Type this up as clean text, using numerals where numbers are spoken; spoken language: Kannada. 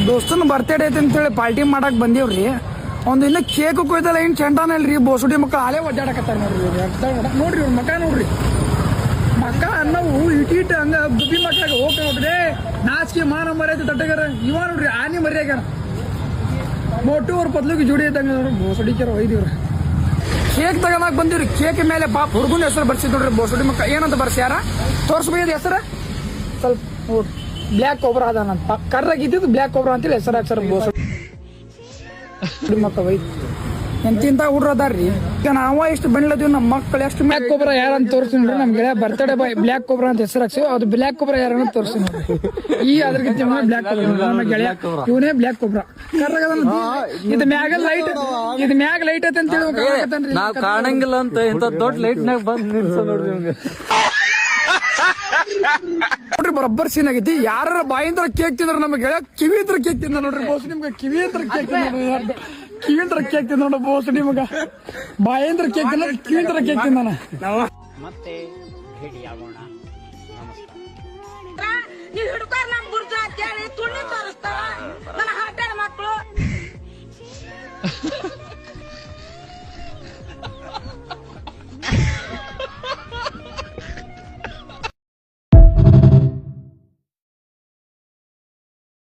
ದೋಸ್ತನ ಬರ್ತಡೇ ಐತೆ ಅಂತೇಳಿ ಪಾರ್ಟಿ ಮಾಡಕ್ ಬಂದೀವ್ರಿ. ಒಂದು ಇನ್ನ ಕೇಕ್ ಕೊಯ್ದಲ್ಲ ಏನ್ ಚೆಂಟಾನಲ್ರಿ ಬೋಸುಡಿ ಮಕ್ಕ ಹಾಲೇ ಒದ್ದಾಡಕತ್ತಾರ ನೋಡ್ರಿ ನೋಡ್ರಿ ಇವ್ರ ಮಕ್ಕ ನೋಡ್ರಿ ಮಕ್ಕ ಅನ್ನವು ಇಟ್ ಹಂಗ ಗುಬ್ಬಿ ಮಕ್ಕಾಗ ಹೋಗ್ತಾ ನೋಡ್ರಿ ನಾಚಿಕೆ ಮಾನ ಮರ್ಯಾದೆ ತಟ್ಟಗಾರ ಇವ ನೋಡ್ರಿ ಆನಿ ಮರ್ಯಾಗಾರ ಮೋಟು ಅವ್ರ ಪದ್ಲಿಗೆ ಜೋಡಿ ಇದ್ದಂಗ ನೋಡ್ರಿ ಬೋಸುಡಿಕೆರ ಒಯ್ದಿವ್ರಿ. ಕೇಕ್ ತಗೋದಾಗ ಬಂದಿವ್ರಿ. ಕೇಕ್ ಮೇಲೆ ಪಾಪ ಹುಡುಗನ ಹೆಸರು ಬರ್ಸಿದ್ ನೋಡ್ರಿ ಬೋಸುಡಿ ಮಕ್ಕ ಏನಂತ ಬರ್ಸ್ಯಾರ ತೋರ್ಸ್ಬೋದು ಹೆಸರು ಸ್ವಲ್ಪ ನೋಡ್ರಿ. ಬ್ಲ್ಯಾಕ್ ಕೋಬ್ರಾ ಅದಾನಂತ ಕರ್ರಾಗಿದ್ದು ಬ್ಲ್ಯಾಕ್ ಕೋಬ್ರಾ ಅಂತೇಳಿ ಹೆಸರು ಹಾಕ್ಸಾರ ಬೋಸುಡಿ ಮಕ್ಕ ಒಯ್ದು ಎಂತಿಂತ ಹುಡ್ರ ಅದಾರ್ರಿ. ಈಗ ನಾವ ಎಷ್ಟು ಬೆಳ್ಳದೀವಿ ನಮ್ಮ ಮಕ್ಕಳು ಎಷ್ಟು ಬ್ಲ್ಯಾಕ್ ಕೋಬ್ರಾ ಯಾರಂತ ತೋರಿಸಿ ನೋಡ್ರಿ. ನಮ್ ಗೆಳೆಯ ಬರ್ತಡೇ ಬಾಯ್ ಬ್ಲ್ಯಾಕ್ ಕೋಬ್ರಾ ಅಂತ ಹೆಸರು ಹಾಕ್ಸಿವಿ. ಅದು ಬ್ಲ್ಯಾಕ್ ಕೋಬ್ರಾ ಯಾರನ್ನ ತೋರಿಸಿ ನೋಡ್ರಿ. ಈ ಅದ್ರಗಿಂತ ಬ್ಲ್ಯಾಕ್ ಕೋಬ್ರಾ ನಮ್ಮ ಗೆಳೆಯ ಇವನೇ ಬ್ಲ್ಯಾಕ್ ಕೋಬ್ರಾ ಕರ್ರಾಗದ. ಇದು ಮ್ಯಾಗ ಲೈಟ್ ಐತೆ ಅಂತ ಹೇಳಿ ನಾವ್ ಕಾಣಂಗಿಲ್ಲ ಅಂತ ಇಂತ ದೊಡ್ಡ ಲೈಟ್ ನಾಗ ಬಂದ್ ನಿಲ್ಸ ನೋಡ್ರಿ ನೋಡ್ರಿ ಬರಬ್ಬರ್ ಸೀನ್ ಆಗೈತಿ. ಯಾರ ಬಾಯಿಂದ್ರ ಕೇಕ್ ತಿಂದ್ರ ನಮ್ಗೆ ಗೆಳೆಯ ಕಿವಿ ಹತ್ರ ಕೇಕ್ ತಿಂದ ನೋಡ್ರಿ ಬೋಸ್. ನಿಮ್ಗೆ ಕಿವಿ ಹತ್ರ ಕೇಕ್ ಕಿವಿ ಹತ್ರ ಕೇಕ್ ತಿಂದ ನೋಡ್ರಿ ಬೋಸ್. ನಿಮಗ ಬಾಯಿಂದ್ರ ಕೇಕ್ ತಿನ್ನ ಕಿವಿ ಹತ್ರ ಕೇಕ್ ತಿಂದಾನ. ಮತ್ತೆ ಭೇಟಿಯಾಗೋಣ. ನಮಸ್ಕಾರ. ನೀವು ಹಿಡ್ಕೊಂಡು ನಮ್ ಬುರ್ಜ ಅಂತೇಳಿ